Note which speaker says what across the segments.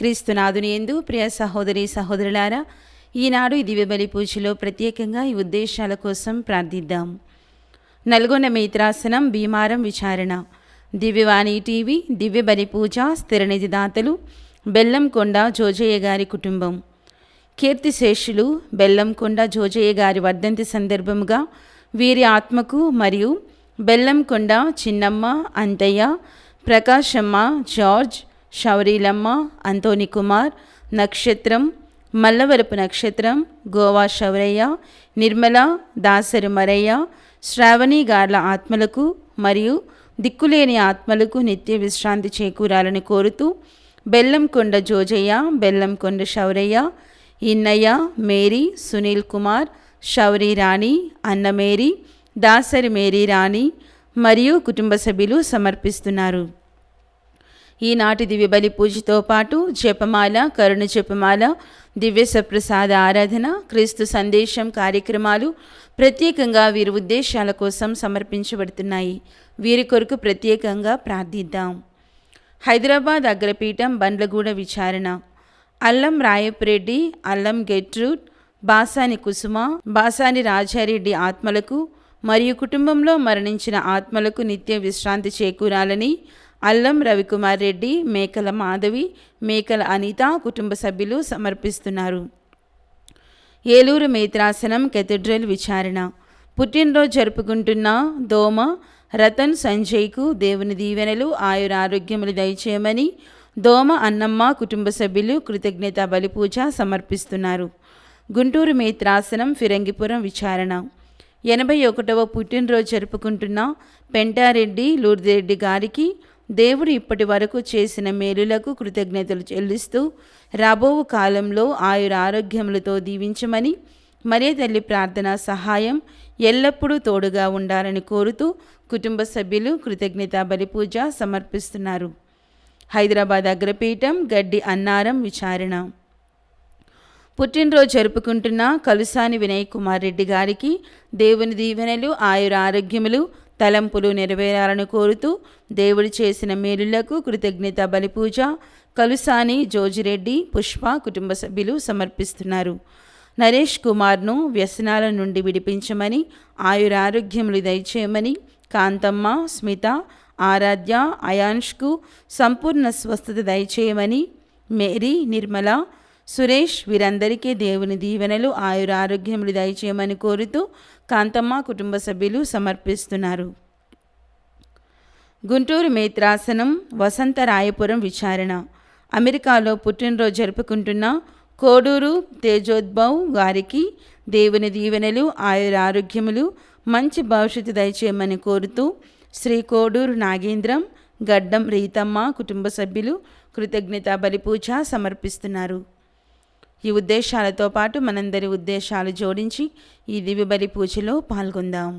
Speaker 1: క్రీస్తునాథుని యందు ప్రియ సహోదరి సహోదరులారా, ఈనాడు ఈ దివ్యబలి పూజలో ప్రత్యేకంగా ఈ ఉద్దేశాల కోసం ప్రార్థిద్దాం. నల్గొండ మిత్రాసనం భీమారం విచారణ, దివ్యవాణి టీవీ, దివ్యబలి పూజ స్థిరనిధి దాతలు బెల్లంకొండ జోజయ్య గారి కుటుంబం. కీర్తిశేషులు బెల్లంకొండ జోజయ్య గారి వర్ధంతి సందర్భముగా వీరి ఆత్మకు మరియు బెల్లంకొండ చిన్నమ్మ, అంతయ్య, ప్రకాశమ్మ, జార్జ్, శౌరీలమ్మ, అంతోని కుమార్, నక్షత్రం, మల్లవరపు నక్షత్రం, గోవా శౌరయ్య, నిర్మల, దాసరి మరయ్య, శ్రావణి గార్ల ఆత్మలకు మరియు దిక్కులేని ఆత్మలకు నిత్య విశ్రాంతి చేకూరాలని కోరుతూ బెల్లంకొండ జోజయ్య, బెల్లంకొండ శౌరయ్య, ఇన్నయ్య, మేరీ, సునీల్ కుమార్, శౌరీ రాణి, అన్న మేరీ, దాసరి మేరీ రాణి మరియు కుటుంబ సభ్యులు సమర్పిస్తున్నారు. ఈనాటి దివ్యబలి పూజతో పాటు జపమాల, కరుణ జపమాల, దివ్య సప్రసాద ఆరాధన, క్రీస్తు సందేశం కార్యక్రమాలు ప్రత్యేకంగా వీరి ఉద్దేశాల కోసం సమర్పించబడుతున్నాయి. వీరి కొరకు ప్రత్యేకంగా ప్రార్థిద్దాం. హైదరాబాద్ అగ్రపీఠం బండ్లగూడ విచారణ, అల్లం రాయపురెడ్డి, అల్లం గెట్రూట్, బాసాని కుసుమ, బాసాని రాజారెడ్డి ఆత్మలకు మరియు కుటుంబంలో మరణించిన ఆత్మలకు నిత్య విశ్రాంతి చేకూరాలని అల్లం రవికుమార్ రెడ్డి, మేకల మాధవి, మేకల అనిత కుటుంబ సభ్యులు సమర్పిస్తున్నారు. ఏలూరు మేత్రాసనం కేథడ్రల్ విచారణ, పుట్టినరోజు జరుపుకుంటున్న దోమ రతన్ సంజయ్కు దేవుని దీవెనలు, ఆయురారోగ్యములు దయచేయమని దోమ అన్నమ్మ కుటుంబ సభ్యులు కృతజ్ఞత బలిపూజ సమర్పిస్తున్నారు. గుంటూరు మేత్రాసనం ఫిరంగిపురం విచారణ, 81వ పుట్టినరోజు జరుపుకుంటున్న పెంటారెడ్డి లూర్దిరెడ్డి గారికి దేవుడు ఇప్పటి వరకు చేసిన మేలులకు కృతజ్ఞతలు చెల్లిస్తూ రాబో కాలంలో ఆయురారోగ్యములతో దీవించమని మరే తల్లి ప్రార్థన సహాయం ఎల్లప్పుడూ తోడుగా ఉండాలని కోరుతూ కుటుంబ సభ్యులు కృతజ్ఞత బలిపూజ సమర్పిస్తున్నారు. హైదరాబాద్ అగ్రపీఠం గడ్డి అన్నారం విచారణ, పుట్టినరోజు జరుపుకుంటున్న కలుసాని వినయ్ కుమార్ రెడ్డి గారికి దేవుని దీవెనలు, ఆయురారోగ్యములు, తలంపులు నెరవేరాలని కోరుతూ దేవుడు చేసిన మేలులకు కృతజ్ఞత బలిపూజ కలుసాని జోజిరెడ్డి, పుష్ప కుటుంబ సభ్యులు సమర్పిస్తున్నారు. నరేష్ కుమార్ను వ్యసనాల నుండి విడిపించమని, ఆయురారోగ్యములు దయచేయమని కాంతమ్మ, స్మిత, ఆరాధ్య, అయాన్ష్కు సంపూర్ణ స్వస్థత దయచేయమని మేరీ, నిర్మల, సురేష్ వీరందరికీ దేవుని దీవెనలు, ఆయురారోగ్యములు దయచేయమని కోరుతూ కాంతమ్మ కుటుంబ సభ్యులు సమర్పిస్తున్నారు. గుంటూరు మేత్రాసనం వసంతరాయపురం విచారణ, అమెరికాలో పుట్టినరోజు జరుపుకుంటున్న కోడూరు తేజోద్భవ్ గారికి దేవుని దీవెనలు, ఆయురారోగ్యములు, మంచి భవిష్యత్తు దయచేయమని కోరుతూ శ్రీ కోడూరు నాగేంద్రం, గడ్డం రీతమ్మ కుటుంబ సభ్యులు కృతజ్ఞత బలిపూజ సమర్పిస్తున్నారు. ఈ ఉద్దేశాలతో పాటు మనందరి ఉద్దేశాలు జోడించి ఈ దివ్య బలి పూజలో పాల్గొందాం.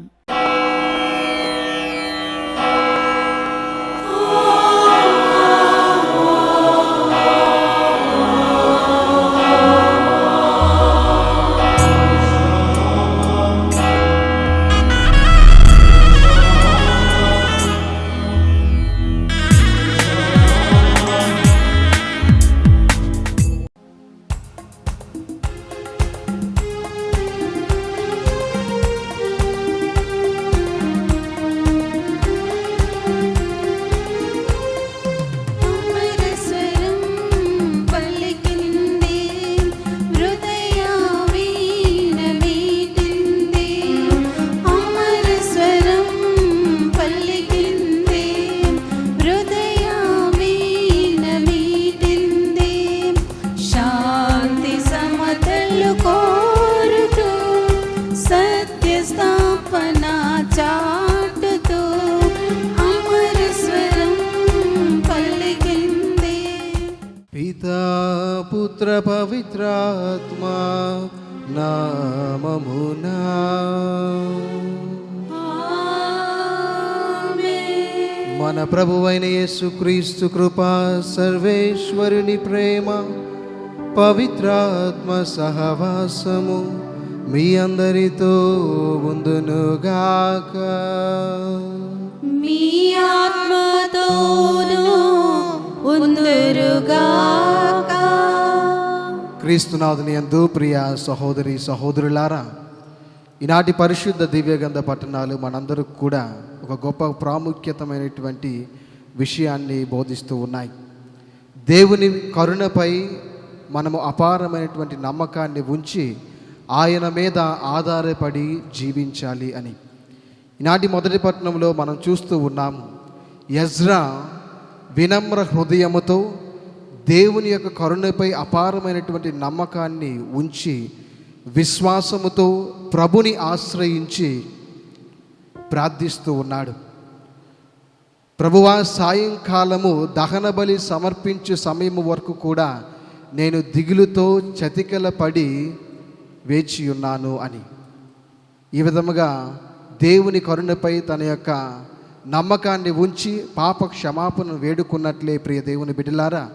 Speaker 2: పుత్ర పవిత్రాత్మా నామమునా మన ప్రభువైన యేసుక్రీస్తు కృపా, సర్వేశ్వరుని ప్రేమ, పవిత్రాత్మ సహవాసము మీ అందరితో ఉండునుగాక.
Speaker 3: మీ ఆత్మతోనూ ఉందురుగాక.
Speaker 2: క్రీస్తునాథుని యందు ప్రియ సహోదరి సహోదరులారా, ఈనాటి పరిశుద్ధ దివ్యగంధ పట్టణాలు మనందరూ కూడా ఒక గొప్ప ప్రాముఖ్యతమైనటువంటి విషయాన్ని బోధిస్తూ ఉన్నాయి. దేవుని కరుణపై మనము అపారమైనటువంటి నమ్మకాన్ని ఉంచి ఆయన మీద ఆధారపడి జీవించాలి అని. ఈనాటి మొదటి పట్టణంలో మనం చూస్తూ ఉన్నాము. ఎజ్రా వినమ్ర హృదయముతో దేవుని యొక్క కరుణపై అపారమైనటువంటి నమ్మకాన్ని ఉంచి విశ్వాసముతో ప్రభుని ఆశ్రయించి ప్రార్థిస్తూ ఉన్నాడు. ప్రభువా, సాయంకాలము దహన బలి సమర్పించే సమయం వరకు కూడా నేను దిగులుతో చతికిలపడి వేచి ఉన్నాను అని. ఈ విధముగా దేవుని కరుణపై తన యొక్క నమ్మకాన్ని ఉంచి పాప క్షమాపణ వేడుకున్నట్లే ప్రియ దేవుని బిడ్డలారా,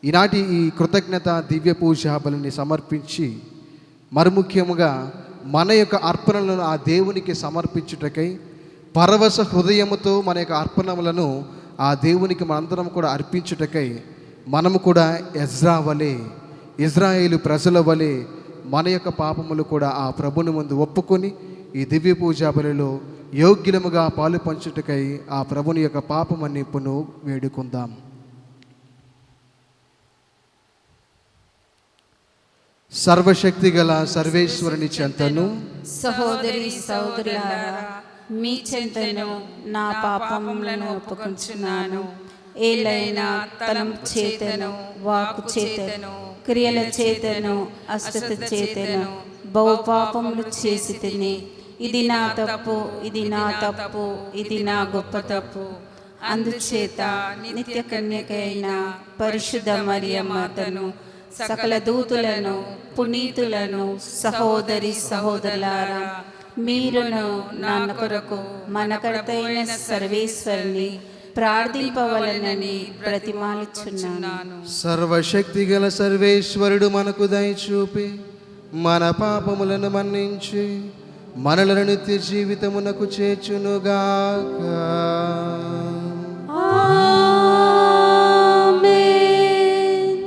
Speaker 2: ఈనాటి ఈ కృతజ్ఞత దివ్య పూజా బలిని సమర్పించి మరుముఖ్యముగా మన యొక్క అర్పణలను ఆ దేవునికి సమర్పించుటకై పరవశ హృదయముతో మన యొక్క అర్పణములను ఆ దేవునికి మనందరం కూడా అర్పించుటకై మనము కూడా ఎజ్రా వలె, ఇజ్రాయేలు ప్రజల వలె మన యొక్క పాపములు కూడా ఆ ప్రభుని ముందు ఒప్పుకొని ఈ దివ్య పూజా బలిలో యోగ్యులముగా పాలు పంచుటకై ఆ ప్రభుని యొక్క పాపమన్నిపును వేడుకుందాం. సర్వశక్తి గల సర్వేశ్వరుని చెంతను
Speaker 3: సహోదరి సహోదరులారా, మీ చెంతను నా పాపములను ఒప్పుకొంచున్నాను. ఏలైనా తలంపు చేతను, వాక్కు చేతను, క్రియల చేతను, అశ్రద్ధ చేతను బహుపాపములు చేసి తిని, ఇది నా తప్పు, ఇది నా తప్పు, ఇది నా గొప్ప తప్పు. అందుచేత నిత్య కన్యకైన పరిశుద్ధ మరియమ్మతను, సకల దూతులను, పునీతులను, సహోదరి సహోదరులారా, మీరును నా కొరకు మనకర్తైన సర్వేశ్వరుని ప్రార్థింపవలనని ప్రతిమాలుచున్నాను.
Speaker 2: సర్వశక్తి గల సర్వేశ్వరుడు మనకు దయచూపి మన పాపములను మన్నించి మనలను నిత్య జీవితమునకు చేర్చునుగాక.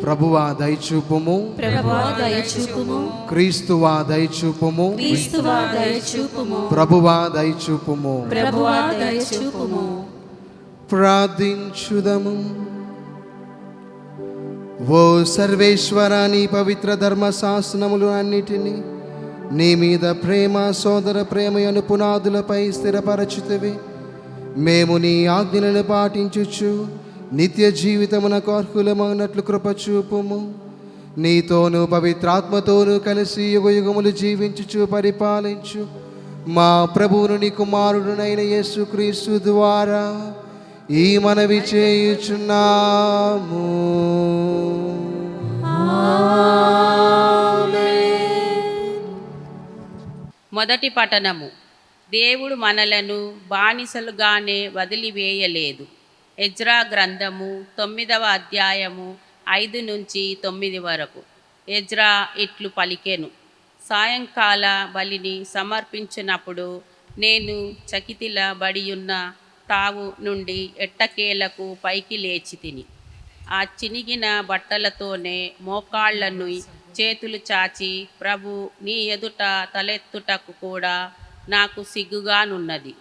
Speaker 2: ప్రభువా దయచూపుము,
Speaker 3: ప్రభువా దయచూపుము,
Speaker 2: క్రీస్తువా దయచూపుము,
Speaker 3: క్రీస్తువా దయచూపుము,
Speaker 2: ప్రభువా దయచూపుము.
Speaker 3: ప్రభువా దయచూపుము.
Speaker 2: ప్రార్థించుదము. ఓ సర్వేశ్వరా, నీ పవిత్ర ధర్మశాసనములు అన్నిటినీ నీ మీద ప్రేమ, సోదర ప్రేమయను పునాదులపై స్థిరపరచుతవి. మేము నీ ఆజ్ఞలను పాటించుచు నిత్య జీవితమునకు అర్హులమైనట్లు కృపచూపుము. నీతోనూ పవిత్రాత్మతోనూ కలిసి యుగయుగములు జీవించుచు పరిపాలించు మా ప్రభువును నీ కుమారుడునైన యేసుక్రీస్తు ద్వారా ఈ మనవి చేయుచున్నాము.
Speaker 4: మొదటి పఠనము. దేవుడు మనలను బానిసలుగానే వదిలివేయలేదు. ఎజ్రా గ్రంథము 9వ అధ్యాయము 5 నుంచి 9 వరకు. ఎజ్రా ఇట్లు పలికెను: సాయంకాల బలిని సమర్పించినప్పుడు నేను చకితిల బడియున్న తావు నుండి ఎట్టకేలకు పైకి లేచి తిని, ఆ చినిగిన బట్టలతోనే మోకాళ్లను చేతులు చాచి, ప్రభు నీ ఎదుట తలెత్తుటకు కూడా నాకు సిగ్గుగానున్నది.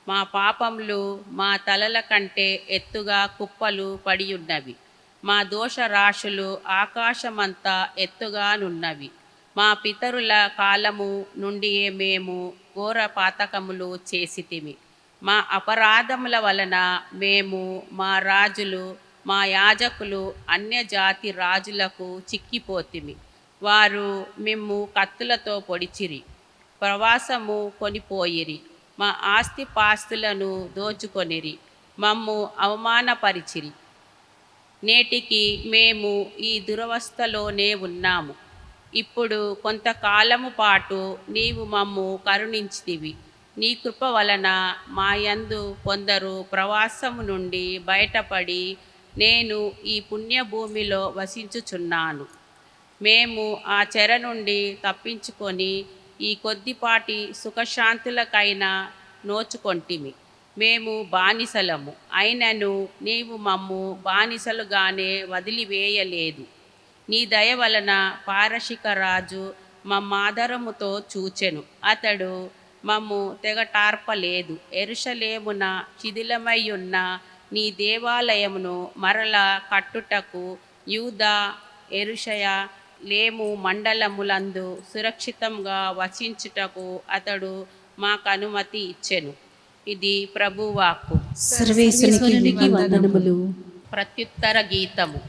Speaker 4: మా పాపములు మా తలల కంటే ఎత్తుగా కుప్పలు పడియున్నవి. మా దోష రాశులు ఆకాశమంతా ఎత్తుగానున్నవి. మా పితరుల కాలము నుండి మేము ఘోర పాతకములు చేసితిమి. మా అపరాధముల వలన మేము, మా రాజులు, మా యాజకులు అన్యజాతి రాజులకు చిక్కిపోతిమి. వారు మిమ్ము కత్తులతో పొడిచిరి, ప్రవాసము కొనిపోయిరి, మా ఆస్తిపాస్తులను దోచుకొనిరి, మమ్ము అవమానపరిచిరి. నేటికి మేము ఈ దురవస్థలోనే ఉన్నాము. ఇప్పుడు కొంతకాలము పాటు నీవు మమ్ము కరుణించితివి. నీ కృప వలన మా యందు కొందరు ప్రవాసము నుండి బయటపడి నేను ఈ పుణ్యభూమిలో వసించుచున్నాను. మేము ఆ చెర నుండి తప్పించుకొని ఈ కొద్దిపాటి సుఖశాంతులకైనా నోచుకొంటిమి. మేము బానిసలము, అయినను నీవు మమ్ము బానిసలుగానే వదిలివేయలేదు. నీ దయ వలన పారశిక రాజు మమ్మాదరముతో చూచెను. అతడు మమ్ము తెగటార్పలేదు. యెరూషలేమున శిథిలమయ్యున్న నీ దేవాలయమును మరల కట్టుటకు యూదా యెరూషయ లేము మండలములందు సురక్షితంగా వసించుటకు అతడు మాకు అనుమతి ఇచ్చెను. ఇది ప్రభువాక్కు.
Speaker 3: సర్వేశ్వరునికి వందనములు.
Speaker 4: ప్రత్యుత్తర గీతము.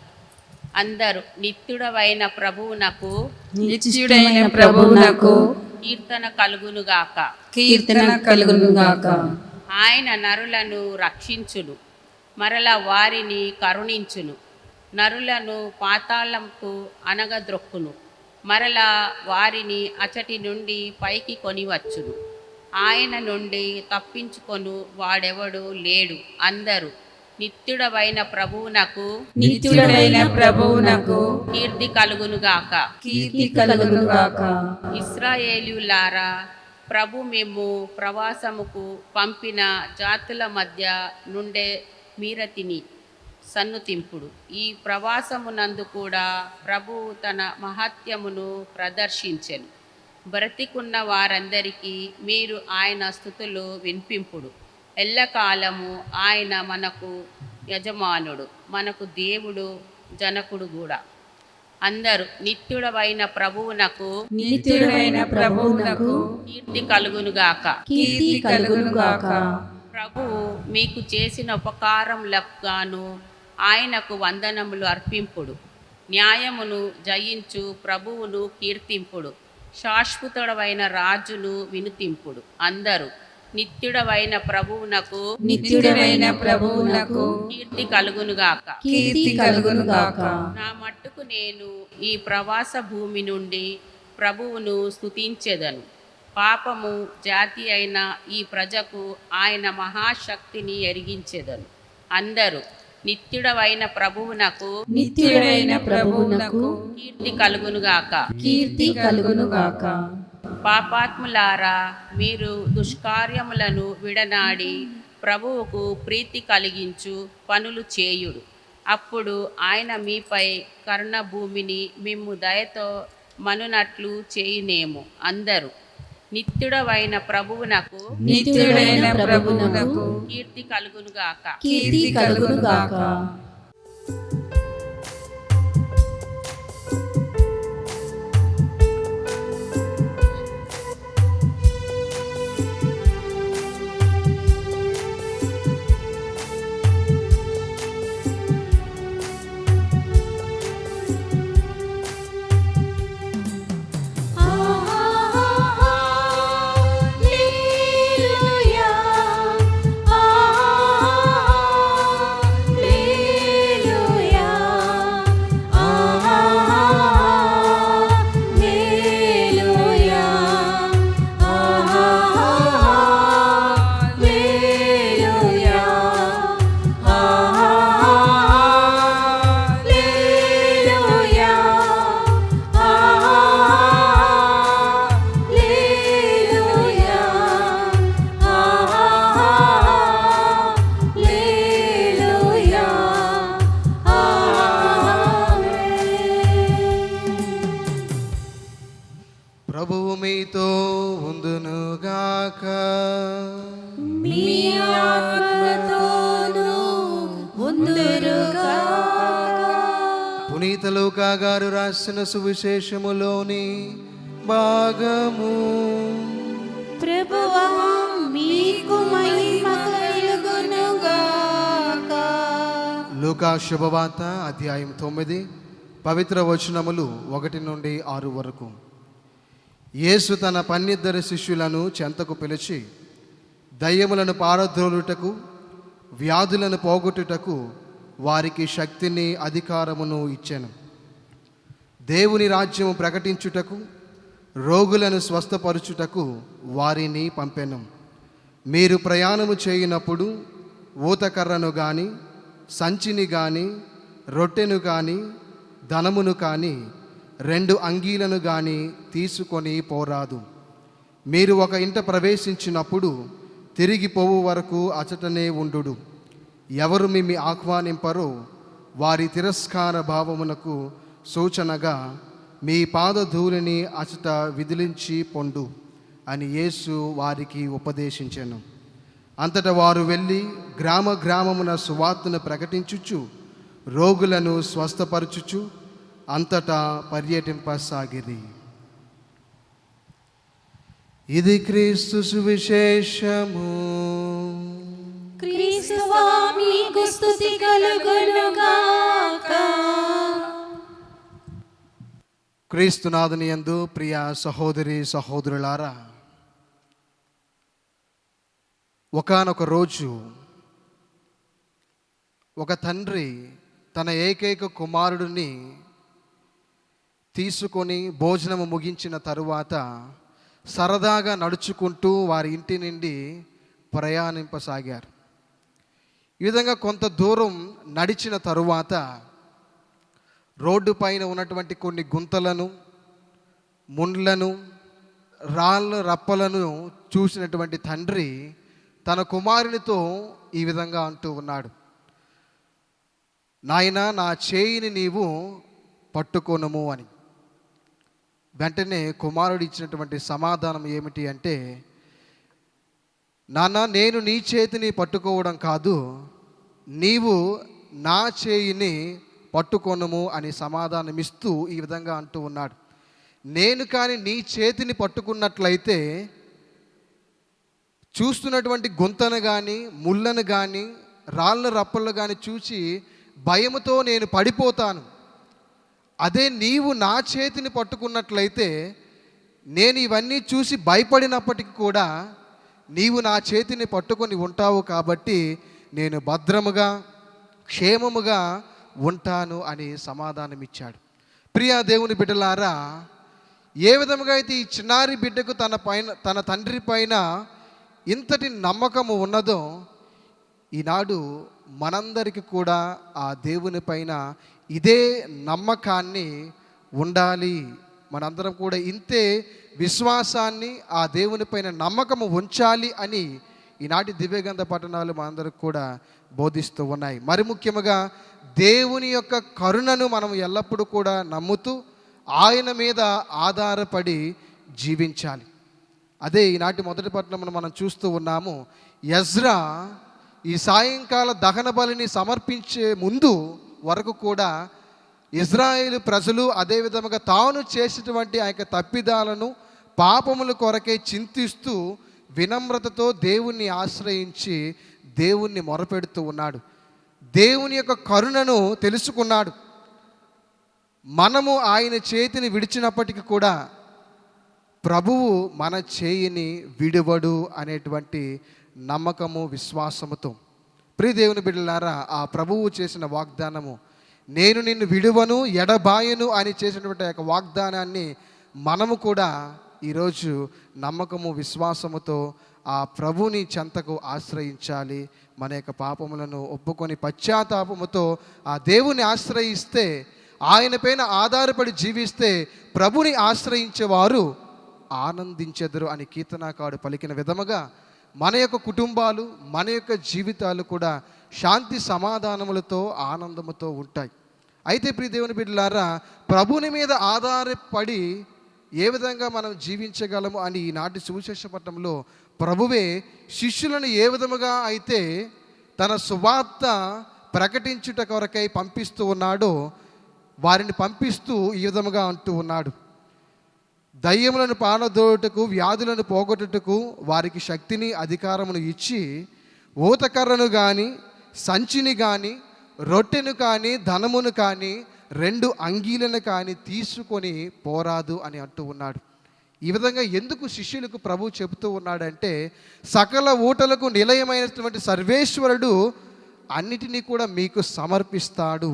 Speaker 4: అందరూ నిత్యుడవైన ప్రభువునకు
Speaker 3: నిత్యుడైన ప్రభువునకు
Speaker 4: కీర్తన కలుగునుగాక.
Speaker 3: కీర్తన కలుగునుగాక.
Speaker 4: ఆయన నరులను రక్షించును, మరల వారిని కరుణించును. నరులను పాతాళంకు అనగద్రొక్కును, మరల వారిని అచటి నుండి పైకి కొనివచ్చును. ఆయన నుండి తప్పించుకొను వాడెవడు లేడు. అందరూ నిత్యుడవైన ప్రభువునకు
Speaker 3: నిత్యుడైన ప్రభువునకు
Speaker 4: కీర్తి కలుగునుగాక.
Speaker 3: కీర్తి కలుగునుగాక.
Speaker 4: ఇశ్రాయేలీయులారా, ప్రభు మేము ప్రవాసముకు పంపిన జాతుల మధ్య నుండే మీరతిని సన్నుతింపుడు. ఈ ప్రవాసమునందు కూడా ప్రభువు తన మహత్యమును ప్రదర్శించెను. బ్రతికున్న వారందరికీ మీరు ఆయన స్తుతులు వినిపింపుడు. ఎల్లకాలము ఆయన మనకు యజమానుడు, మనకు దేవుడు, జనకుడు కూడా. అందరూ నిత్యుడవైన ప్రభువునకు
Speaker 3: నిత్యుడైన ప్రభువునకు
Speaker 4: కీర్తి కలుగునుగాక.
Speaker 3: కీర్తి కలుగునుగాక.
Speaker 4: ప్రభువు మీకు చేసిన ఉపకారములకు గాను ఆయనకు వందనములు అర్పింపుడు. న్యాయమును జయించు ప్రభువును కీర్తింపుడు. శాశ్వతుడవైన రాజును వినుతింపుడు. అందరూ నిత్యుడవైన ప్రభువునకు
Speaker 3: నిత్యుడైన ప్రభువునకు
Speaker 4: కీర్తి కలుగునుగాక.
Speaker 3: కీర్తి కలుగునుగాక.
Speaker 4: నా మట్టుకు నేను ఈ ప్రవాస భూమి నుండి ప్రభువును స్తుతించెదను. పాపము జాతి అయిన ఈ ప్రజకు ఆయన మహాశక్తిని ఎరిగించెదను. అందరూ నిత్యుడవైన ప్రభువునకు
Speaker 3: నిత్యుడైన ప్రభువునకు
Speaker 4: కీర్తి కలుగునుగాక.
Speaker 3: కీర్తి కలుగునుగాక.
Speaker 4: పాపాత్ములారా, మీరు దుష్కార్యములను విడనాడి ప్రభువుకు ప్రీతి కలిగించు పనులు చేయుడు. అప్పుడు ఆయన మీపై కరుణ భూమిని మిమ్ము దయతో మనునట్లు చేయునేమో. అందరూ నిత్యుడవైన ప్రభువునకు
Speaker 3: నిత్యుడైన ప్రభువునకు
Speaker 4: కీర్తి కలుగునుగాక.
Speaker 3: కీర్తి కలుగునుగాక.
Speaker 2: ప్రభువు మీతో ఉందునుగాక.
Speaker 3: మీ ఆత్మతోనూ ఉందురుగాక.
Speaker 2: పునీత లూకా గారు రాసిన సువిశేషములోని భాగము.
Speaker 3: ప్రభువా, మీకు మహిమ కలుగునుగాక.
Speaker 2: లూకా శుభవార్త అధ్యాయం 9 పవిత్ర వచనములు 1 నుండి 6 వరకు. యేసు తన 12 శిష్యులను చెంతకు పిలిచి దయ్యములను పారద్రోలుటకు, వ్యాధులను పోగొట్టుటకు వారికి శక్తిని, అధికారమును ఇచ్చెను. దేవుని రాజ్యము ప్రకటించుటకు, రోగులను స్వస్థపరచుటకు వారిని పంపెను. మీరు ప్రయాణము చేయునప్పుడు ఊతకర్రను గాని, సంచిని గాని, రొట్టెను గాని, ధనమును కానీ, 2 అంగీలను గాని తీసుకొని పోరాదు. మీరు ఒక ఇంట ప్రవేశించినప్పుడు తిరిగి పోవు వరకు అచటనే ఉండుడు. ఎవరు మిమ్మి ఆహ్వానింపరో వారి తిరస్కార భావమునకు సూచనగా మీ పాదధూళిని అచట విదిలించి పొండు అని యేసు వారికి ఉపదేశించెను. అంతటా వారు వెళ్ళి గ్రామ గ్రామమున సువార్తను ప్రకటించుచు రోగులను స్వస్థపరచుచు అంతటా పర్యటింపసాగిరి. ఇది క్రీస్తు సువిశేషము.
Speaker 3: క్రీస్తువా మీకు స్తుతి కలుగునుగాక.
Speaker 2: క్రీస్తునాథుని యందు ప్రియ సహోదరి సహోదరులారా, ఒకానొక రోజు ఒక తండ్రి తన ఏకైక కుమారుడిని తీసుకొని భోజనము ముగించిన తరువాత సరదాగా నడుచుకుంటూ వారి ఇంటి నుండి ప్రయాణింపసాగారు. ఈ విధంగా కొంత దూరం నడిచిన తరువాత రోడ్డు పైన ఉన్నటువంటి కొన్ని గుంతలను, ముండ్లను, రాళ్ళ రప్పలను చూసినటువంటి తండ్రి తన కుమారునితో ఈ విధంగా అంటూ ఉన్నాడు, నాయనా, నా చేయిని నీవు పట్టుకొనుము అని. వెంటనే కుమారుడు ఇచ్చినటువంటి సమాధానం ఏమిటి అంటే, నాన్న, నేను నీ చేతిని పట్టుకోవడం కాదు, నీవు నా చేయిని పట్టుకొనుము అని సమాధానం ఇస్తూ ఈ విధంగా అంటూ ఉన్నాడు. నేను కానీ నీ చేతిని పట్టుకున్నట్లయితే చూస్తున్నటువంటి గుంతను కానీ, ముళ్ళను కానీ, రాళ్ళ రప్పలను కానీ చూసి భయముతో నేను పడిపోతాను. అదే నీవు నా చేతిని పట్టుకున్నట్లయితే నేను ఇవన్నీ చూసి భయపడినప్పటికీ కూడా నీవు నా చేతిని పట్టుకొని ఉంటావు కాబట్టి నేను భద్రముగా క్షేమముగా ఉంటాను అని సమాధానం ఇచ్చాడు. ప్రియా దేవుని బిడ్డలారా, ఏ విధముగా అయితే ఈ చిన్నారి బిడ్డకు తన తండ్రి పైన ఇంతటి నమ్మకము ఉన్నదో, ఈనాడు మనందరికీ కూడా ఆ దేవుని పైన ఇదే నమ్మకాన్ని ఉండాలి. మనందరం కూడా ఇంతే విశ్వాసాన్ని ఆ దేవుని పైన నమ్మకము ఉంచాలి అని ఈనాటి దివ్యగంధ పట్టణాలు మనందరికి కూడా బోధిస్తూ ఉన్నాయి. మరి ముఖ్యముగా దేవుని యొక్క కరుణను మనం ఎల్లప్పుడూ కూడా నమ్ముతూ ఆయన మీద ఆధారపడి జీవించాలి. అదే ఈనాటి మొదటి పట్టణమును మనం చూస్తూ ఉన్నాము. ఎజ్రా ఈ సాయంకాల దహన బలిని సమర్పించే ముందు వరకు కూడా ఇజ్రాయేలు ప్రజలు అదేవిధంగా తాను చేసేటువంటి ఆ యొక్క తప్పిదాలను, పాపముల కొరకే చింతిస్తూ వినమ్రతతో దేవుణ్ణి ఆశ్రయించి దేవుణ్ణి మొరపెడుతూ ఉన్నాడు. దేవుని యొక్క కరుణను తెలుసుకున్నాడు. మనము ఆయన చేతిని విడిచినప్పటికీ కూడా ప్రభువు మన చేయిని విడువడు అనేటువంటి నమ్మకము, విశ్వాసముతో ప్రియ దేవుని బిడ్డలారా, ఆ ప్రభువు చేసిన వాగ్దానము, నేను నిన్ను విడువను ఎడబాయను అని చేసినటువంటి యొక్క వాగ్దానాన్ని మనము కూడా ఈరోజు నమ్మకము, విశ్వాసముతో ఆ ప్రభుని చెంతకు ఆశ్రయించాలి. మన యొక్క పాపములను ఒప్పుకొని పశ్చాత్తాపముతో ఆ దేవుని ఆశ్రయిస్తే, ఆయన పైన ఆధారపడి జీవిస్తే ప్రభుని ఆశ్రయించేవారు ఆనందించెదరు అని కీర్తనాకారుడు పలికిన విధముగా మన యొక్క కుటుంబాలు, మన యొక్క జీవితాలు కూడా శాంతి సమాధానములతో ఆనందముతో ఉంటాయి. అయితే ప్రియ దేవుని బిడ్డలారా, ప్రభుని మీద ఆధారపడి ఏ విధంగా మనం జీవించగలము అని ఈనాటి సువిశేష పట్టణంలో ప్రభువే శిష్యులను ఏ విధముగా అయితే తన సువార్త ప్రకటించుట కొరకై పంపిస్తూ ఉన్నాడో వారిని పంపిస్తూ ఈ విధముగా అంటూ ఉన్నాడు, దయ్యములను పారదోలుటకు, వ్యాధులను పోగొట్టుటకు వారికి శక్తిని, అధికారమును ఇచ్చి ఊతకర్రను కానీ, సంచిని కానీ, రొట్టెను కానీ, ధనమును కానీ, 2 అంగీలను కానీ తీసుకొని పోరాదు అని అంటూ ఉన్నాడు. ఈ విధంగా ఎందుకు శిష్యులకు ప్రభు చెబుతూ ఉన్నాడంటే, సకల ఊటలకు నిలయమైనటువంటి సర్వేశ్వరుడు అన్నిటినీ కూడా మీకు సమర్పిస్తాడు.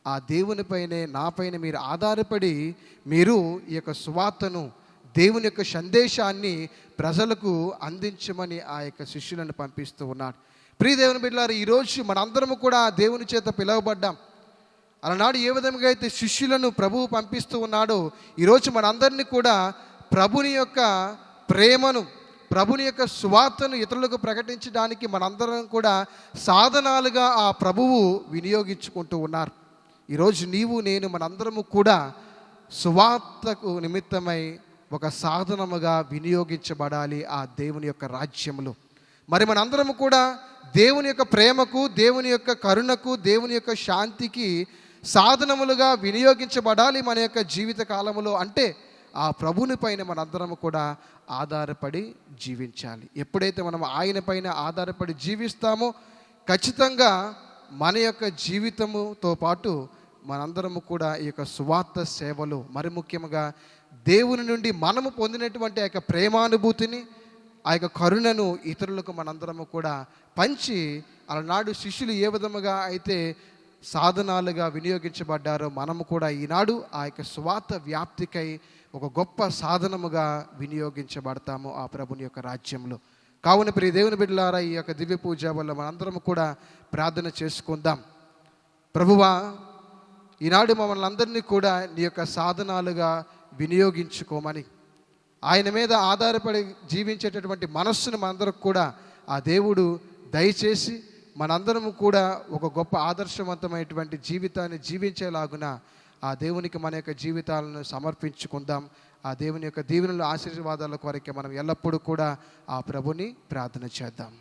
Speaker 2: ఆ దేవునిపైనే, నాపైన మీరు ఆధారపడి మీరు ఈ యొక్క సువార్తను, దేవుని యొక్క సందేశాన్ని ప్రజలకు అందించమని ఆ యొక్క శిష్యులను పంపిస్తూ ఉన్నాడు. ప్రియ దేవుని బిడ్డలారా, ఈరోజు మనందరము కూడా దేవుని చేత పిలువబడ్డాం. అలనాడు ఏ విధంగా అయితే శిష్యులను ప్రభువు పంపిస్తూ ఉన్నాడో, ఈరోజు మనందరినీ కూడా ప్రభుని యొక్క ప్రేమను, ప్రభుని యొక్క సువార్తను ఇతరులకు ప్రకటించడానికి మనందరం కూడా సాధనాలుగా ఆ ప్రభువు వినియోగించుకుంటూ ఉన్నారు. ఈరోజు నీవు నేను మనందరము కూడా సువార్తకు నిమిత్తమై ఒక సాధనముగా వినియోగించబడాలి ఆ దేవుని యొక్క రాజ్యములో. మరి మనందరము కూడా దేవుని యొక్క ప్రేమకు, దేవుని యొక్క కరుణకు, దేవుని యొక్క శాంతికి సాధనములుగా వినియోగించబడాలి మన యొక్క జీవిత కాలములో. అంటే ఆ ప్రభుని పైన మనందరము కూడా ఆధారపడి జీవించాలి. ఎప్పుడైతే మనం ఆయన పైన ఆధారపడి జీవిస్తామో ఖచ్చితంగా మన యొక్క జీవితముతో పాటు మనందరము కూడా ఈ యొక్క సువార్త సేవలు, మరి ముఖ్యంగా దేవుని నుండి మనము పొందినటువంటి ఆ యొక్క ప్రేమానుభూతిని, ఆ యొక్క కరుణను ఇతరులకు మనందరము కూడా పంచి, అలనాడు శిష్యులు ఏ విధముగా అయితే సాధనాలుగా వినియోగించబడ్డారో మనము కూడా ఈనాడు ఆ యొక్క సువార్త వ్యాప్తికై ఒక గొప్ప సాధనముగా వినియోగించబడతాము ఆ ప్రభుని యొక్క రాజ్యంలో. కావున ప్రియ దేవుని బిడ్డలారా, ఈ యొక్క దివ్య పూజ వల్ల మనందరం కూడా ప్రార్థన చేసుకుందాం. ప్రభువా, ఈనాడు మమ్మల్ని అందరినీ కూడా నీ యొక్క సాధనాలుగా వినియోగించుకోమని, ఆయన మీద ఆధారపడి జీవించేటటువంటి మనస్సును మనందరికి కూడా ఆ దేవుడు దయచేసి మనందరము కూడా ఒక గొప్ప ఆదర్శవంతమైనటువంటి జీవితాన్ని జీవించేలాగున ఆ దేవునికి మన యొక్క జీవితాలను సమర్పించుకుందాం. ఆ దేవుని యొక్క దీవెనలు, ఆశీర్వాదాల కొరకే మనం ఎల్లప్పుడూ కూడా ఆ ప్రభుని ప్రార్థన చేద్దాం.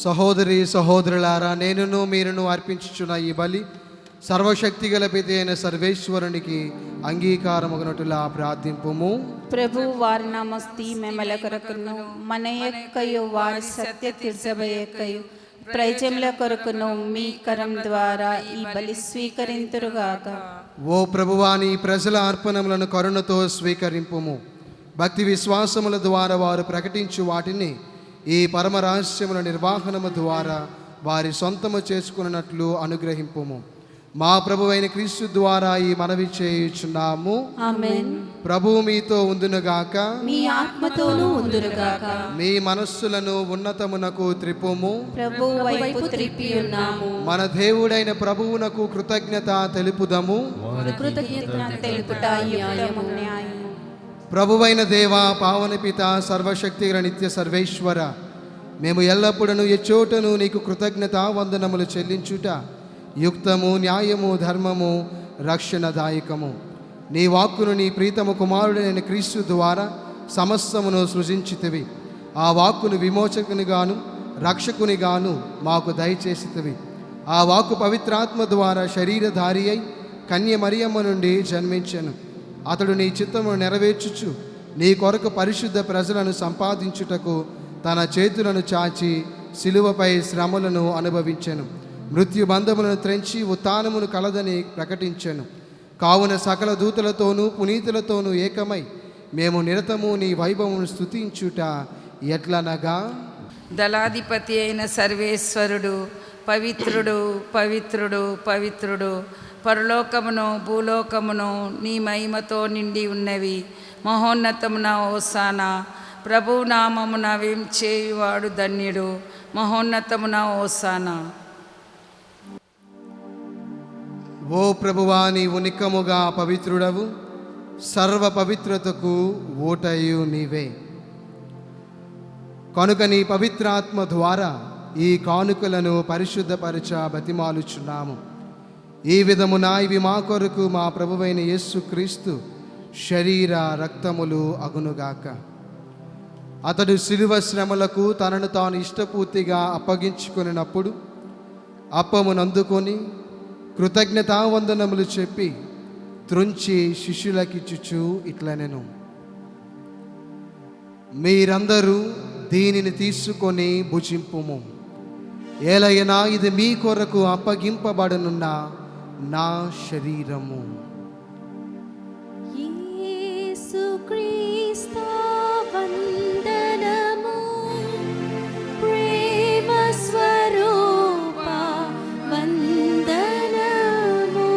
Speaker 2: సహోదరి సహోదరులారా, నేనును మీరును అర్పించుచున్న ఈ బలి సర్వశక్తి గల పిత అయిన సర్వేశ్వరునికి అంగీకారమగునట్టులా ప్రార్థింపుము.
Speaker 3: ప్రభు వారి నామస్తి మెమల కొరకును మన యొక్కయు వారి సత్య తీర్చబయక్కయు ప్రజల కొరకును మీ కరం ద్వారా ఈ బలి స్వీకరింతురుగాక.
Speaker 2: ఓ ప్రభువాని ప్రజల అర్పణములను కరుణతో స్వీకరింపుము. భక్తి విశ్వాసముల ద్వారా వారు ప్రకటించు వాటిని ఈ పరమ రహస్యముల నిర్వహణము ద్వారా వారి సొంతము చేసుకున్నట్లు అనుగ్రహింపుము. మా ప్రభువైన క్రీస్తు ద్వారా ఈ మనవి చేయుచున్నాము.
Speaker 3: ఆమేన్.
Speaker 2: ప్రభువు మీతో ఉందునుగాక,
Speaker 3: మీ ఆత్మతోనూ ఉందురుగాక.
Speaker 2: మీ మనస్సులను ఉన్నతమునకు త్రిప్పుము.
Speaker 3: ప్రభు వైపు త్రిప్పి ఉన్నాము.
Speaker 2: మన దేవుడైన ప్రభువునకు కృతజ్ఞత తెలుపుదము.
Speaker 3: కృతజ్ఞత తెలుపుట యుక్తము, న్యాయము.
Speaker 2: ప్రభువైన దేవా, పావన పిత, సర్వశక్తి గల నిత్య సర్వేశ్వర, మేము ఎల్లప్పుడూ ఎచ్చోటను నీకు కృతజ్ఞత వందనములు చెల్లించుట యుక్తము, న్యాయము, ధర్మము, రక్షణదాయకము. నీ వాక్కును నీ ప్రీతము కుమారుడైన క్రీస్తు ద్వారా సమస్తమును సృజించితివి. ఆ వాక్కును విమోచకునిగాను రక్షకునిగాను మాకు దయచేసితివి. ఆ వాక్కు పవిత్రాత్మ ద్వారా శరీరధారి అయి కన్య మరియమ్మ నుండి జన్మించెను. అతడు నీ చిత్తమును నెరవేర్చుచు నీ కొరకు పరిశుద్ధ ప్రజలను సంపాదించుటకు తన చేతులను చాచి శిలువపై శ్రమలను అనుభవించెను. మృత్యు బంధములను త్రెంచి ఉత్థానమును కలదని ప్రకటించెను. కావున సకల దూతలతోనూ పునీతులతోనూ ఏకమై మేము నిరతము నీ వైభవమును స్తుతించుట ఎట్లనగా,
Speaker 5: దళాధిపతి అయిన సర్వేశ్వరుడు పవిత్రుడు, పవిత్రుడు, పవిత్రుడు, పరలోకమును భూలోకమును నీ మహిమతో నిండి ఉన్నవి. మహోన్నతమున హోసానా. ప్రభు నామమున వేంచేయువాడు ధన్యుడు. మహోన్నతమున ఓసానా.
Speaker 2: ఓ ప్రభువా, నీవు నిక్కముగా పవిత్రుడవు, సర్వ పవిత్రతకు ఓటయు నీవే. కనుక నీ పవిత్రాత్మ ద్వారా ఈ కానుకలను పరిశుద్ధపరచ బతిమాలుచున్నాము. ఈ విధమున ఇవి మా కొరకు మా ప్రభువైన యేసు క్రీస్తు శరీర రక్తములు అగునుగాక. అతడు శిలువ శ్రమలకు తనను తాను ఇష్టపూర్తిగా అప్పగించుకున్నప్పుడు అప్పమునందుకొని కృతజ్ఞతావందనములు చెప్పి త్రుంచి శిష్యులకిచ్చుచు ఇట్లనెను: మీరందరూ దీనిని తీసుకొని భుజింపుము. ఏలైనా ఇది మీ కొరకు అప్పగింపబడనున్న నా శరీరము.
Speaker 6: యేసుక్రీస్తు వందనము, ప్రేమ స్వరూప వందనము.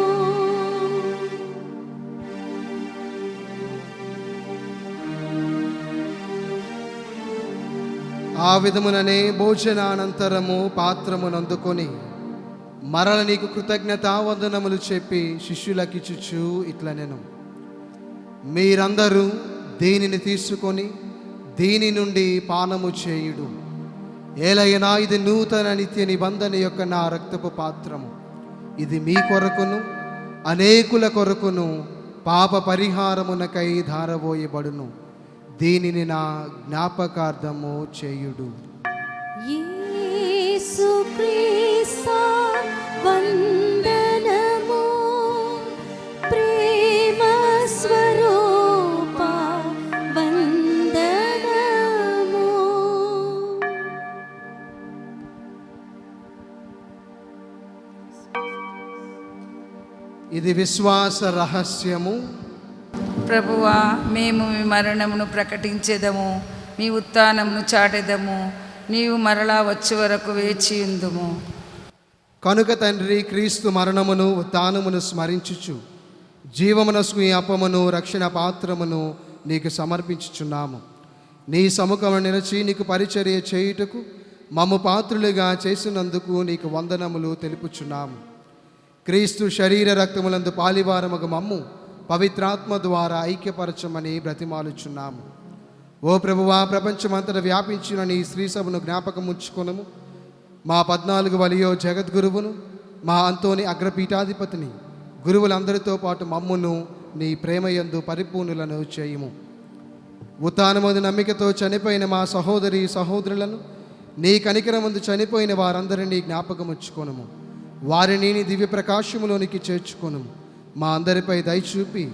Speaker 2: ఆ విధముననే భోజనానంతరము పాత్రమునందుకొని మరల నీకు కృతజ్ఞతావందనములు చెప్పి శిష్యులకిచ్చుచు ఇట్లనెను: మీరందరూ దీనిని తీసుకొని దీని నుండి పానము చేయుడు. ఏలైనా ఇది నూతన నిత్య నిబంధన యొక్క నా రక్తపు పాత్రము. ఇది మీ కొరకును అనేకుల కొరకును పాప పరిహారమునకై ధారబోయబడును. దీనిని నా జ్ఞాపకార్థము చేయుడు.
Speaker 6: యేసుక్రీస్తు వందనము, ప్రేమ స్వరూప వందనము.
Speaker 2: ఇది విశ్వాస రహస్యము.
Speaker 5: ప్రభువా, మేము మీ మరణమును ప్రకటించెదము, మీ ఉత్థానమును చాటెదము. నీవు మరలా వచ్చే వరకు వేచియుందుము.
Speaker 2: కనుక తండ్రి, క్రీస్తు మరణమును ఉత్థానమును స్మరించుచు జీవమునస్కు ఈ అప్పమును రక్షణ పాత్రమును నీకు సమర్పించుచున్నాము. నీ సముఖమును నిలిచి నీకు పరిచర్య చేయుటకు మమ్ము పాత్రులుగా చేసినందుకు నీకు వందనములు తెలుపుచున్నాము. క్రీస్తు శరీర రక్తములందు పాలివారముగా మమ్ము పవిత్రాత్మ ద్వారా ఐక్యపరచమని బ్రతిమాలుచున్నాము. ఓ ప్రభువా, ప్రపంచమంతటా వ్యాపించిన నీ స్త్రీ సభను జ్ఞాపకం ఉంచుకొనము. మా 14 వలియో జగద్గురువును, మా అంతోని అగ్రపీఠాధిపతిని, గురువులందరితో పాటు మమ్మును నీ ప్రేమయందు పరిపూర్ణులను చేయుము. ఉత్థానమందు నమ్మికతో చనిపోయిన మా సహోదరి సహోదరులను, నీ కనికరమందు చనిపోయిన వారందరినీ జ్ఞాపకం ఉంచుకొనుము. వారిని నీ దివ్య ప్రకాశములోనికి చేర్చుకొనుము. మా అందరిపై దయచూపి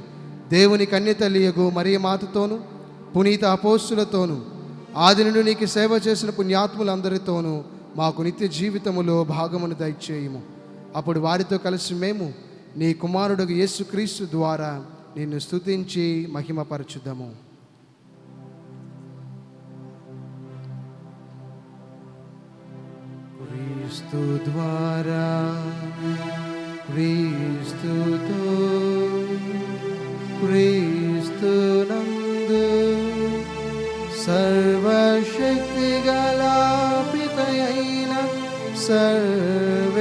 Speaker 2: దేవుని కన్యతల్లియగు మరియ మాతతోను, పునీత అపోస్తులతోను, ఆది నుండి నీకు సేవ చేసిన పుణ్యాత్ములందరితోనూ మాకు నిత్య జీవితములో భాగమును దయచేయము. అప్పుడు వారితో కలిసి మేము నీ కుమారుడు యేసుక్రీస్తు ద్వారా నిన్ను స్తుతించి మహిమపరచుదము. క్రీస్తు ద్వారా, క్రీస్తుతో, క్రీస్తునందు సర్వశక్తిగల పితయైన సర్వేశ్వరా,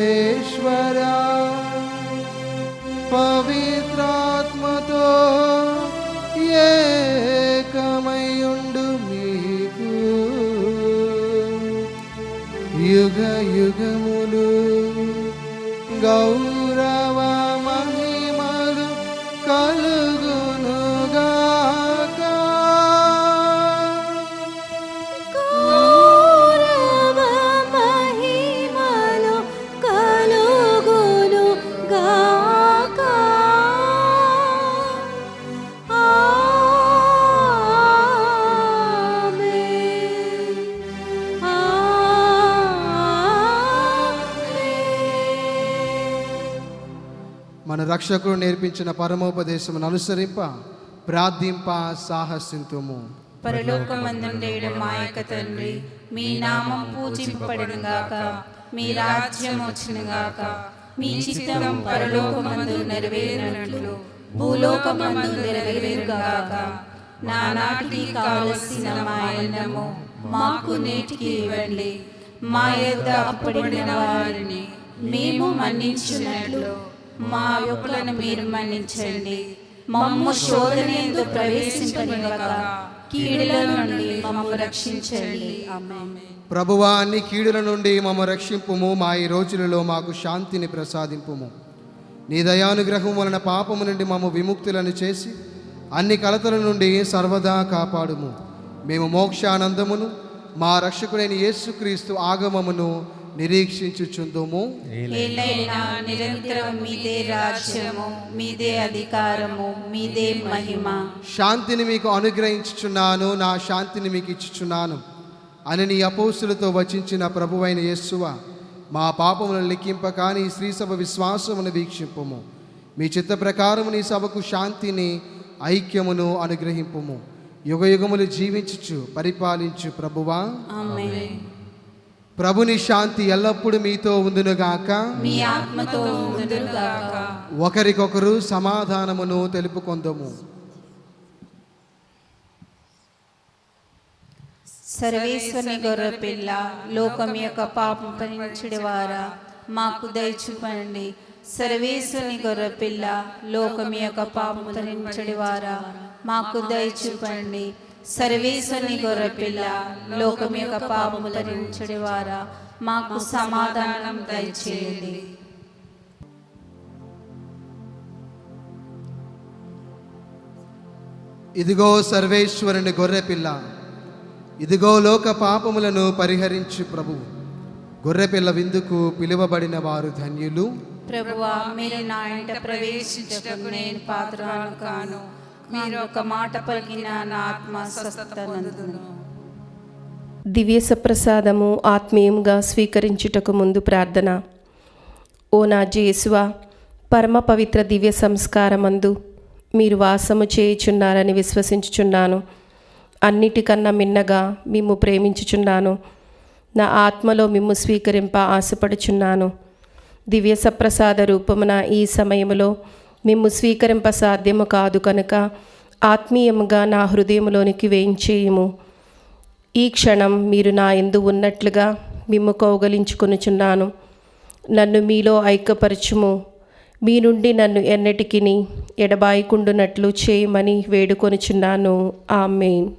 Speaker 2: పవిత్రాత్మతో ఏకమయుండు మీకు యుగ యుగములు గౌరవ మహిమలు కలుగునుగాక.
Speaker 6: గౌరవ మహిమలు కలుగునుగాక. ఆమేన్.
Speaker 2: మన రక్షకుడు నేర్పించిన పరమోపదేశమును అనుసరింప ప్రార్థింప సాహసింతుము.
Speaker 3: పరలోకమందుండేడు మా యొక్క తండ్రి, మీ నామం పూజింపబడునుగాక, మీ రాజ్యం వచ్చునుగాక, మీ చిత్తం పరలోకమందు నెరవేరినట్లు భూలోకమందు నెరవేరుగాక. నానాటికి కావలసిన మా అన్నము మాకు నేటికి ఇవ్వండి. మా యొద్ద అప్పుపడిన వారిని మేము మన్నించినట్లు మా అప్పులను మీరు మన్నించండి. మమ్ము శోధనయందు ప్రవేశింపనివ్వక కీడుల నుండి మమ్ము రక్షించండి. ఆమేన్.
Speaker 2: ప్రభువా, అన్ని కీడుల నుండి మమ్మ రక్షింపుము. మా ఈ రోజులలో మాకు శాంతిని ప్రసాదింపుము. నీ దయానుగ్రహం వలన పాపము నుండి మమ్మ విముక్తులను చేసి అన్ని కలతల నుండి సర్వదా కాపాడుము. మేము మోక్షానందమును మా రక్షకుడైన యేసుక్రీస్తు ఆగమమును నిరీక్షించుచుందుము.
Speaker 3: ఏలైనా నిరంతరం మీదే రాజ్యము, మీదే అధికారము, మీదే మహిమ.
Speaker 2: శాంతిని మీకు అనుగ్రహించుచున్నాను, నా శాంతిని మీకు ఇచ్చుచున్నాను అని నీ అపోస్తులతో వచించిన ప్రభువైన యేసువ, మా పాపములను లెక్కింపక నీ శ్రీ సభ విశ్వాసమును వీక్షింపుము. మీ చిత్త ప్రకారము నీ సభకు శాంతిని ఐక్యమును అనుగ్రహింపుము. యుగయుగములు జీవించుచు పరిపాలించు ప్రభువా.
Speaker 3: ఆమేన్.
Speaker 2: ప్రభుని శాంతి ఎల్లప్పుడూ మీతో ఉండునుగాక.
Speaker 3: మీ ఆత్మతో ఉండునుగాక.
Speaker 2: ఒకరికొకరు సమాధానమును తెలుపుకొందుము.
Speaker 3: సర్వేశ్వరుని గొర్రెపిల్ల, లోకం యొక్క పాపం పరిణించుడివారా మాకు దయచూపండి. సర్వేశ్వరుని గొర్రెపిల్ల, లోకం యొక్క పాపం పరిణించుడివారా మాకు దయచూపండి. సర్వేశ్వరుని గొర్రెపిల్ల, లోకం యొక్క పాపం పరిణించుడివారా మాకు సమాధానం దయచేయండి.
Speaker 2: ఇదిగో సర్వేశ్వరుని గొర్రెపిల్ల, ఇదిగో లోక పాపములను పరిహరించు ప్రభువు. గొర్రెపిల్ల విందుకు పిలువబడిన వారు ధన్యులు.
Speaker 3: ప్రభువా, మీరు నా ఇంట ప్రవేశించుటకు నేను పాత్రను కాను. మీరు ఒక మాట పలికిన నా ఆత్మ స్వస్థత నందును.
Speaker 7: దివ్య సప్రసాదము ఆత్మీయంగా స్వీకరించుటకు ముందు ప్రార్థన. ఓ నా యేసువా, పరమ పవిత్ర దివ్య సంస్కారమందు మీరు వాసము చేయుచున్నారని విశ్వసించుచున్నాను. అన్నిటికన్నా మిన్నగా మిమ్ము ప్రేమించుచున్నాను. నా ఆత్మలో మిమ్ము స్వీకరింప ఆశపడుచున్నాను. దివ్య సప్రసాద రూపమున ఈ సమయములో మిమ్ము స్వీకరింప సాధ్యము కాదు కనుక ఆత్మీయముగా నా హృదయములోనికి వేయించేయుము. ఈ క్షణం మీరు నా యందు ఉన్నట్లుగా మిమ్ము కౌగలించుకొనుచున్నాను. నన్ను మీలో ఐక్యపరచుము. మీ నుండి నన్ను ఎన్నటికిని ఎడబాయకుండునట్లు చేయమని వేడుకొనుచున్నాను. ఆమేన్.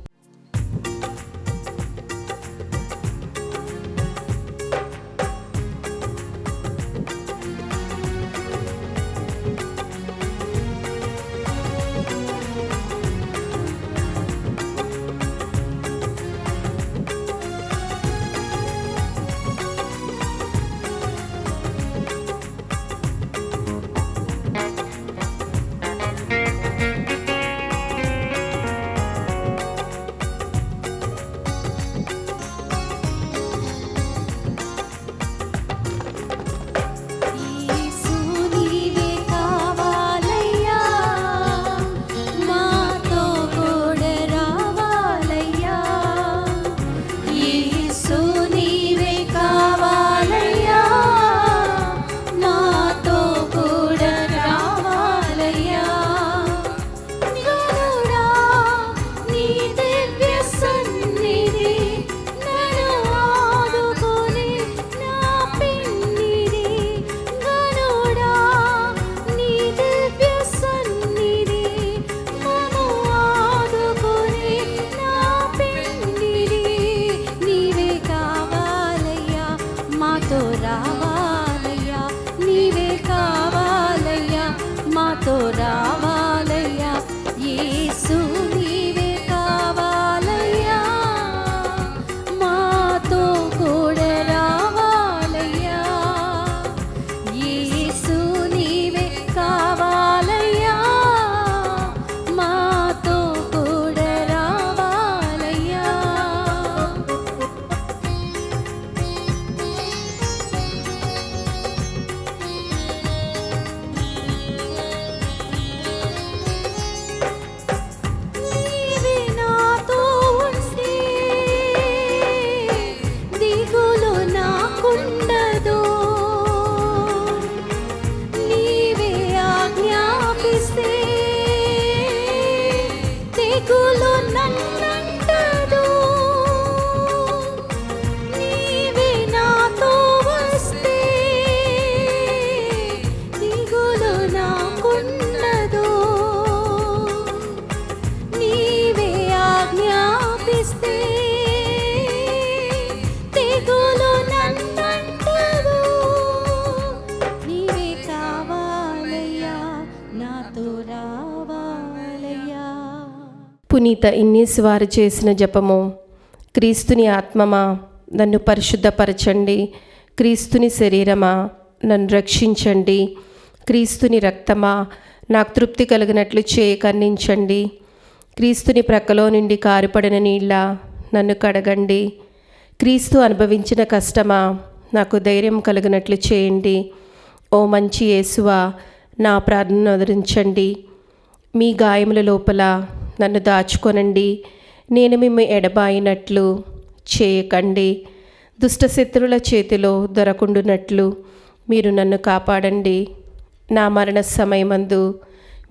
Speaker 7: పునీత ఇన్నీస్ వారు చేసిన జపము. క్రీస్తుని ఆత్మమా నన్ను పరిశుద్ధపరచండి, క్రీస్తుని శరీరమా నన్ను రక్షించండి, క్రీస్తుని రక్తమా నాకు తృప్తి కలిగినట్లు చేయి కన్నించండి, క్రీస్తుని ప్రక్కలో నుండి కారిపడిన నీళ్ళ నన్ను కడగండి, క్రీస్తు అనుభవించిన కష్టమా నాకు ధైర్యం కలిగినట్లు చేయండి. ఓ మంచి యేసువా నా ప్రార్థనను ఆదరించండి. మీ గాయముల లోపల నన్ను దాచుకొనండి, నేను మిమ్ము ఎడబాయినట్లు చేయకండి. దుష్టశత్రుల చేతిలో దొరకుండునట్లు మీరు నన్ను కాపాడండి. నా మరణ సమయమందు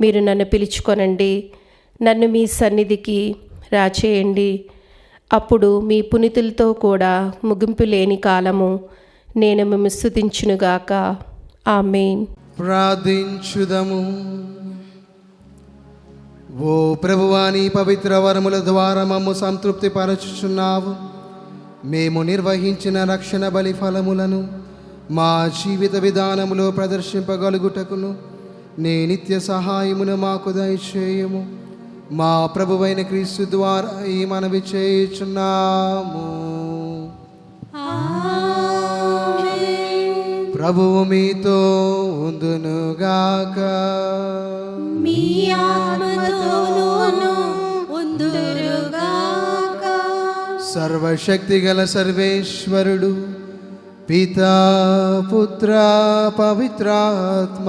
Speaker 7: మీరు నన్ను పిలుచుకొనండి, నన్ను మీ సన్నిధికి రాచేయండి. అప్పుడు మీ పునీతులతో కూడా ముగింపు లేని కాలము నేను మిమ్ము స్తుతించునుగాక. ఆమేన్.
Speaker 2: ప్రార్థించుదము. ఓ ప్రభువా, నీ పవిత్ర వరముల ద్వారా మమ్ము సంతృప్తి పరచుచున్నావు. మేము నిర్వహించిన రక్షణ బలి ఫలములను మా జీవిత విధానములో ప్రదర్శింపగలుగుటకును నీ నిత్య సహాయమును మాకు దయచేయము. మా ప్రభువైన క్రీస్తు ద్వారా ఈ మనవి చేయుచున్నాము. ప్రభువు మీతో ఉందునుగాక.
Speaker 6: మీ ఆత్మతోనూ ఉందురుగాక.
Speaker 2: సర్వశక్తి గల సర్వేశ్వరుడు పితా పుత్ర పవిత్రాత్మ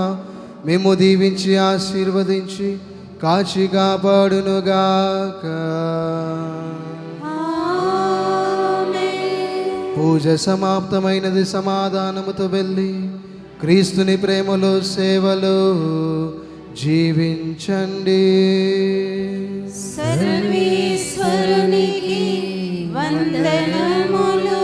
Speaker 2: మేము దీవించి ఆశీర్వదించి కాచి కాపాడునుగాక. పూజ సమాప్తమైనది. సమాధానముతో వెళ్ళి క్రీస్తుని ప్రేమలో సేవలో జీవించండి.
Speaker 3: సర్వేశ్వరునికి వందనములు.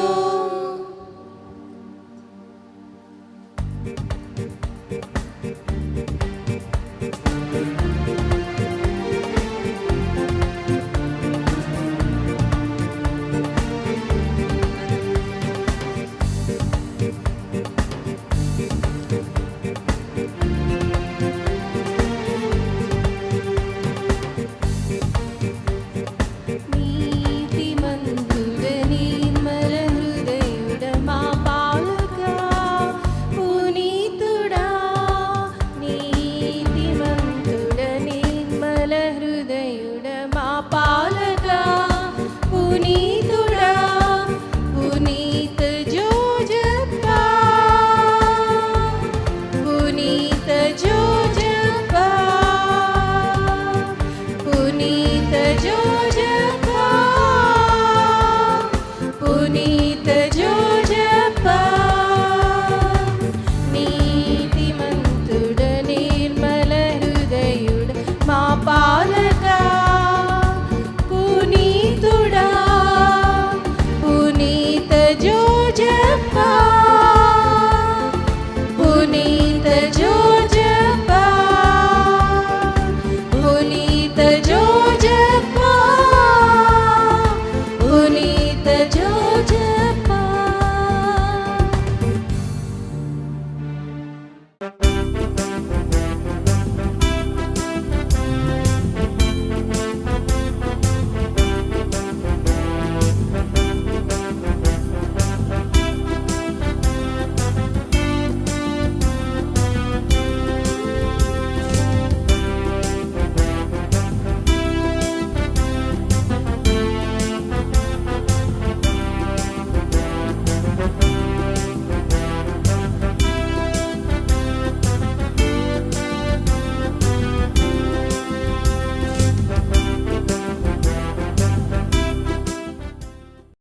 Speaker 6: నీతిమంతుడని నిర్మల హృదయుడ మా పాలకా పునీతుడా. నీతిమంతుడని నిర్మల హృదయుడ